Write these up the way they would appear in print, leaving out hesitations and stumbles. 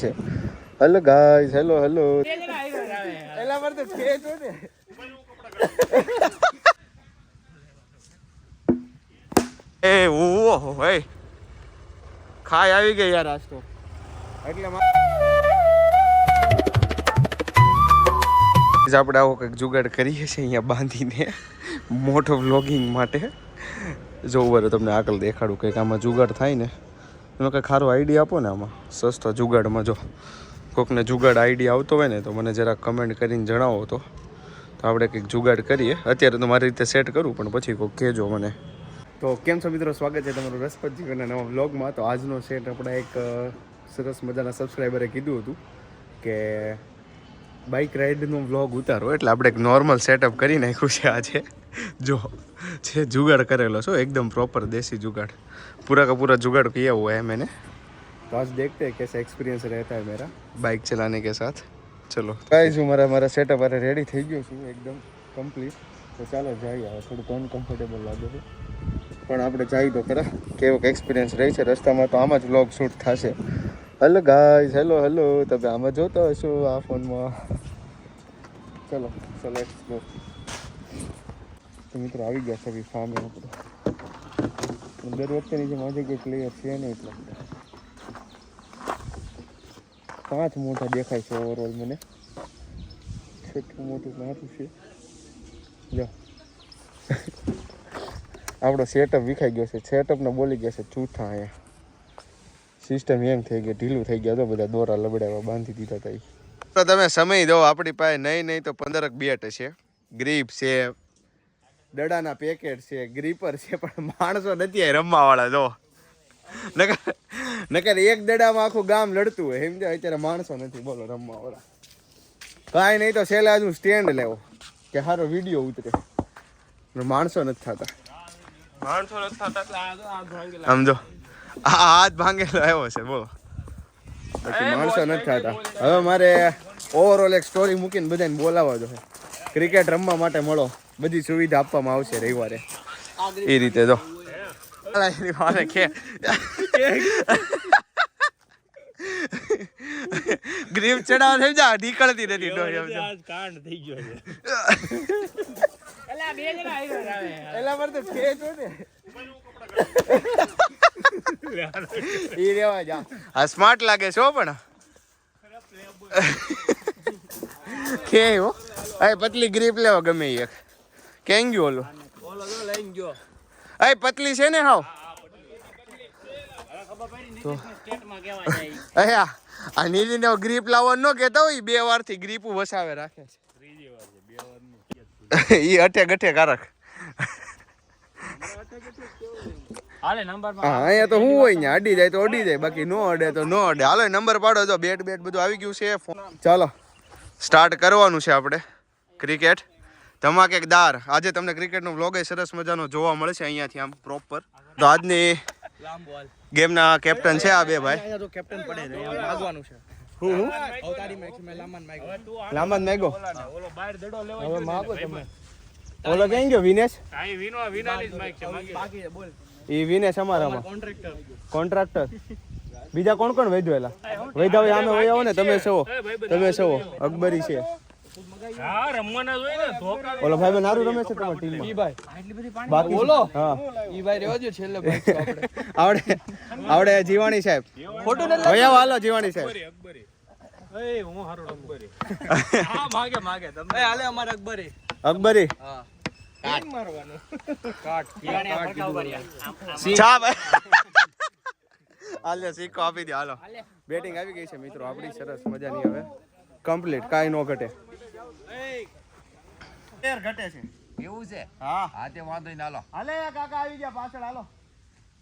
Hello guys, hello hello. એલા પર તો ખેત હો ને. એ ઓહો હે ખાઈ આવી ગઈ યાર આજ તો. એટલે આપણે આવો કંઈક જુગાડ કરીએ છીએ અહીંયા બાંધીને મોટો વ્લોગિંગ માટે. જો બરો તમને આગળ દેખાડું કંઈક આમાં જુગાડ થાય ને એનો કંઈક સારો આઈડિયા આપો ને આમાં સસ્તો જુગાડમાં. જો કોકને જુગાડ આઈડિયા આવતો હોય ને તો મને જરાક કમેન્ટ કરીને જણાવો. તો આપણે કંઈક જુગાડ કરીએ. અત્યારે તો મારી રીતે સેટ કરું પણ પછી કોઈક કહેજો મને. તો કેમ છો મિત્રો, સ્વાગત છે તમારું રસપ્રદ જીવનના નવા વ્લોગમાં. તો આજનો સેટ આપણા એક સરસ મજાના સબસ્ક્રાઈબરે કીધું હતું કે બાઇક રાઇડનો વ્લોગ ઉતારો, એટલે આપણે એક નોર્મલ સેટઅપ કરી નાખ્યું છે આજે. જો છે जुगाड़ करेलो सो एकदम प्रॉपर देसी जुगाड़, पूरा का पूरा जुगाड़ किया हुआ है मैंने. तो आज देखते हैं कैसा एक्सपीरियंस रहता है मेरा बाइक चलाने के साथ. चलो गाइस, મારા સેટઅપ અરે રેડી થઈ ગયો છું એકદમ કમ્પ્લીટ. તો ચાલો જઈએ. હવે થોડુંક અનકમ્ફર્ટેબલ લાગે છે પણ આપણે જઈએ તો ખરા કેવો એક્સપિરિયન્સ રહે છે રસ્તામાં. તો આમાં જ વ્લોગ શૂટ થશે. Hello guys, hello hello. તમે આમાં જોતો હશો આ ફોનમાં. ચલો સો લેટ્સ ગો. તો મિત્રો આવી ગયા છે ફાર્મે આપણે. દર વખતેની જેમ આજે કોઈ પ્લેયર છે નહીં એટલે 5 મોટા દેખાય છે ઓવરઓલ મને. છઠ્ઠું મોટું મારું છે. જો આપણો સેટઅપ વિખાઈ ગયો છે. સેટઅપને બોલી ગયા છે ચૂથા. અહીંયા સિસ્ટમ એમ થઈ ગઈ, ઢીલું થઈ ગયા. તો બધા દોરા લબડાવા બાંધી દીધા હતા. તો તમે સમય દો, આપણી પાસે નહીં તો 15 બેટ છે, ગ્રીપ છે, દડાના પેકેટ છે, ગ્રીપર છે, પણ માણસો નથી રમવા વાળા. જો નકર એક દડામાં આખું ગામ લડતું હોય સમજાય. અત્યારે માણસો નથી બોલો રમવા વાળા. કાંઈ નહીં તો છેલ્લે હજુ સ્ટેન્ડ લેવો કે સારો વિડીયો ઉતરે. માણસો નથી થતા. સમજો આ હાથ ભાંગેલો આવ્યો છે બોલો. બાકી માણસો નથી થતા. હવે મારે ઓવરઓલ એક સ્ટોરી મૂકીને બધાને બોલાવવા જોઈએ. ક્રિકેટ રમવા માટે મળો, બધી સુવિધા આપવામાં આવશે રવિવારે એ રીતે. જો ગ્રીપ ચડાવ થઈ જા નીકળતી નથી. કાંડ થઈ ગયો છે. એલા બે જણા એલા પર તો ખેત હો ને. ઈ રેવા જા. આ સ્માર્ટ લાગે છે હો પણ કે હો. આ પતલી ગ્રીપ લેવા ગમે એક. કેમ ગયો ઓલો જો લઈને ગયો. આ પતલી છે ને હાવ. તો અયા આ નીલીને ગ્રીપ લાવવાનું ન કહેતા હોય. 2 વારથી ગ્રીપું વસાવે રાખે છે. ત્રીજી વાર છે 2 વાર ઈ અઠે ગઠે કારક. હાલે નંબર માં અહીંયા તો હું હોય ને અડી જાય તો અડી જાય, બાકી નો અડે તો નો અડે. હાલો નંબર પાડો. જો બેટ બધું આવી ગયું છે. ચાલો સ્ટાર્ટ કરવાનું છે આપણે ક્રિકેટ ધમાકેદાર. આજે તમને ક્રિકેટનો વ્લોગ એ સરસ મજાનો જોવા મળશે અહીંયાથી આમ પ્રોપર. તો આજની ગેમના કેપ્ટન છે આ બે ભાઈ. અહીંયા તો કેપ્ટન પડે છે, માગવાનું છે. હું અવતારી મેચ મે લાંબન મેગો ઓલો બહાર દડો લેવો હવે માગો તમે. ઓલો કેમ ગયો વિનેશ? આ વિનાની જ માઈક છે બાકી છે. બોલ ઈ વિનેશ અમારામાં કોન્ટ્રાક્ટર. બીજા કોણ કોણ વૈધવેલા વૈધા હોય આમે વૈયા હો ને. તમે છો અકબરી છે. હા રમવાના જોઈ ને ધોકા. ઓલો ભાઈ બન નારું રમે છે તમારી ટીમમાં. ઈ ભાઈ આટલી બધી પાણી બાકી બોલો. હા ઈ ભાઈ રેવા જો છેલ્લે ભાઈ છો આપણે આવડે જીવાણી સાહેબ ફોટો ન વૈયા હાલો જીવાણી સાહેબ. અકબરી એ હું હારો અકબરી. હા માગે તમે હાલે અમાર અકબરી. હા કાટ મારવાનું. કાટ છા હાલે સિક્કો આપી દે. હાલો બેટિંગ આવી ગઈ છે મિત્રો આપણી સરસ મજાની. હવે કમ્પ્લીટ કાઈ નો ઘટે. ઘટે છે એવું છે. હા હા તે વાંધો નહીં. હાલો હાલે કાકા આવી ગયા પાછળ. હાલો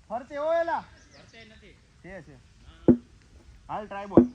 ફરતે ઓએલા ફરતે નથી છે હાલ ટ્રાય બોલ.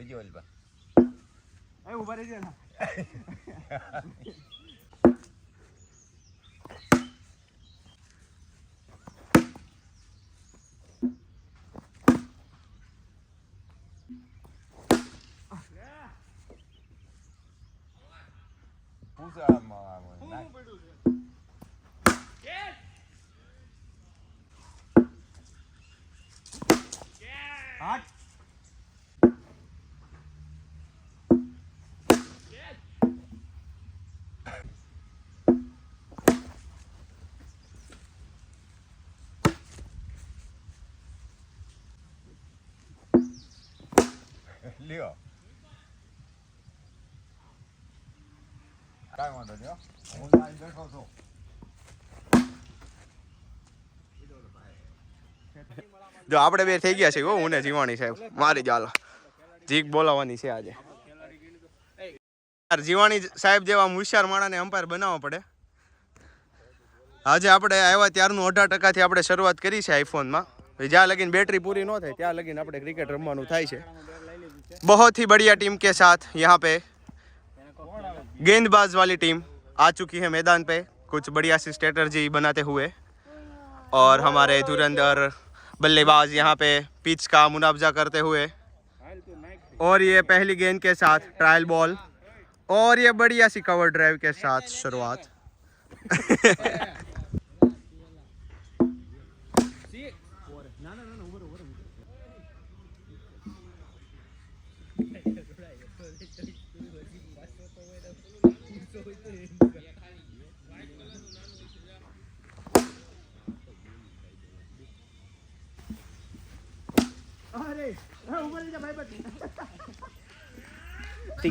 બીજી ઓલી બા એ ઉભા રહેજે ના લ્યો કાંઈ વાંધો નહીં હું લાઈન બેઠો છું જો આપણે બે થઈ ગયા છે હો હું ને જીવાણી સાહેબ મારી ચાલો જીક બોલાવવાની છે આજે જીવાણી સાહેબ જેવા હોશિયાર માણાને અમ્પાયર બનાવવા પડે આજે આપણે આવ્યા ત્યારનું 18% થી આપણે શરૂઆત કરી છે આઈફોનમાં જ્યાં લગીન બેટરી पूरी ન થાય ત્યાં લગીન આપણે ક્રિકેટ રમવાનું થાય છે बहुत ही बढ़िया टीम के साथ यहाँ पे गेंदबाज वाली टीम आ चुकी है मैदान पे कुछ बढ़िया सी स्ट्रेटजी बनाते हुए और हमारे धुरंधर बल्लेबाज यहाँ पे पिच का मुनावजा करते हुए और ये पहली गेंद के साथ ट्रायल बॉल और ये बढ़िया सी कवर ड्राइव के साथ शुरुआत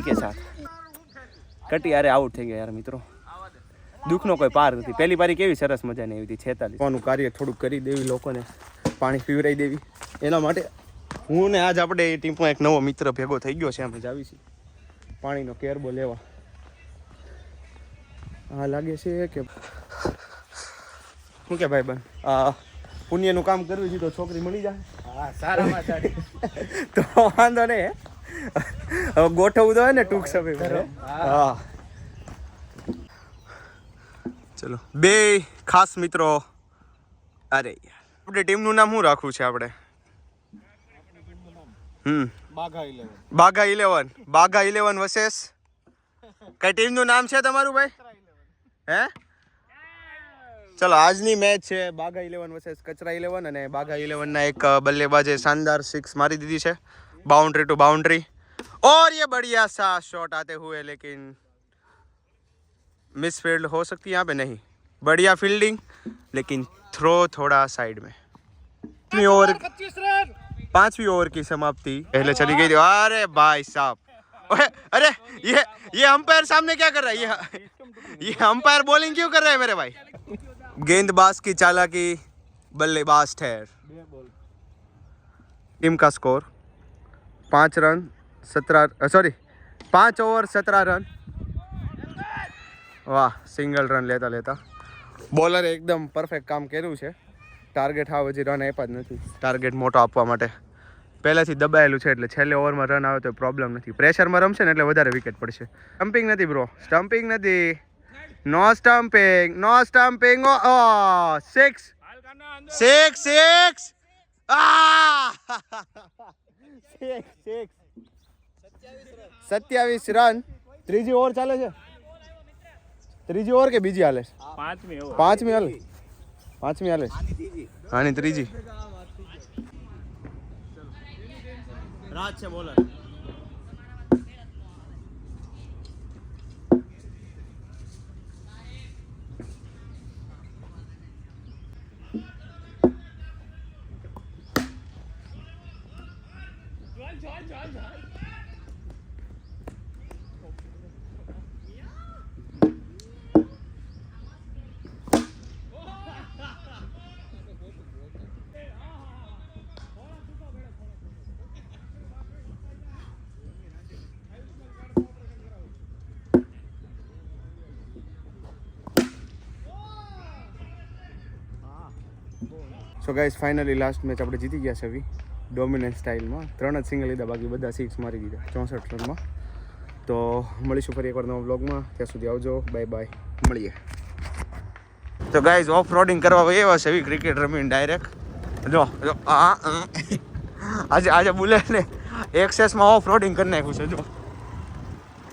के साथ कटी यार आउट થઈ ગયા યાર મિત્રો દુઃખનો કોઈ પાર નથી પહેલી પારી કેવી સરસ મજાની આવી હતી 46 કોનું કાર્ય થોડું કરી દેવી લોકોને પાણી પીવરાઈ દેવી એના માટે હું ને આજ આપણે એ ટીમમાં એક નવો મિત્ર ભેગો થઈ ગયો છે અમે જ આવી છે પાણીનો કેરબો લેવા હા લાગે છે કે શું કે ભાઈ બન પુણ્યનું કામ કરવું છે તો છોકરી મળી જાય હા સારામાં સારી તો વાંધો નહીં હવે ગોઠવવું તો હોય ને ટૂંક સમયમાં હા ચલો બે ખાસ મિત્રો અરે યાર આપણે ટીમનું નામ શું રાખવું છે આપણે બાઘા 11 વર્સેસ કઈ ટીમનું નામ છે તમારું ભાઈ હે ચલો આજની મેચ છે બાઘા 11 વર્સેસ કચરા 11 અને બાઘા 11 ના એક બલ્લેબાજે शानदार 6 मारी दी है बाउंड्री टू बाउंड्री और ये बढ़िया सा शॉट आते हुए लेकिन मिस फील्ड हो सकती है यहाँ पे नहीं बढ़िया फील्डिंग लेकिन थ्रो थोड़ा साइड में पांचवी ओवर की समाप्ति पहले चली गई थी अरे भाई साहब अरे ये अंपायर सामने क्या कर रहा है ये अंपायर बॉलिंग क्यों कर रहा है मेरे भाई गेंदबाज की चालाकी बल्लेबाज ठहर टीम का स्कोर 5 ओवर 17 रन वाह सिंगल रन लेता लेता બોલરે એકદમ પરફેક્ટ કામ કર્યું છે ટાર્ગેટ હાવ હજી રન આપ્યા જ નથી ટાર્ગેટ મોટો આપવા માટે પહેલેથી દબાયેલું છે એટલે છેલ્લે ઓવરમાં રન આવે તો પ્રોબ્લેમ નથી પ્રેશરમાં રમશે ને એટલે વધારે વિકેટ પડશે સ્ટમ્પિંગ નથી બ્રો સ્ટમ્પિંગ નથી નો સ્ટમ્પિંગ ઓ 6 27 રન ત્રીજી ઓવર ચાલે છે ત્રીજી ઓવર કે બીજી હાલે પાંચમી હાલે આની ત્રીજી રાજ છે bowler so guys finally last match આપણે જીતી ગયા છે ડોમિનન્ટ સ્ટાઇલમાં 3 જ સિંગલ લીધા, બાકી બધા 6 મારી દીધા 64 રનમાં. તો મળીશું ફરી એકવાર નવા બ્લોગમાં. ત્યાં સુધી આવજો, બાય બાય, મળીએ. તો ગાઈઝ ઓફ રોડિંગ કરવા એવા છે, એવી ક્રિકેટ રમીને ડાયરેક્ટ જો આજે બુલેટને એક્સેસમાં ઓફ રોડિંગ કરી નાખ્યું છે. જો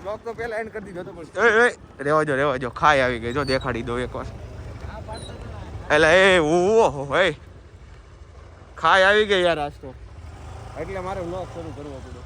બ્લોગ તો પહેલા એન્ડ કરી દીધો તો પણ રેવા જો ખાઈ આવી ગઈ. જો દેખાડી દો એકવાર, એટલે ઓહો ખાઈ આવી ગઈ યાર આજ તો, એટલે મારે બ્લોગ શરૂ કરવો પડ્યો.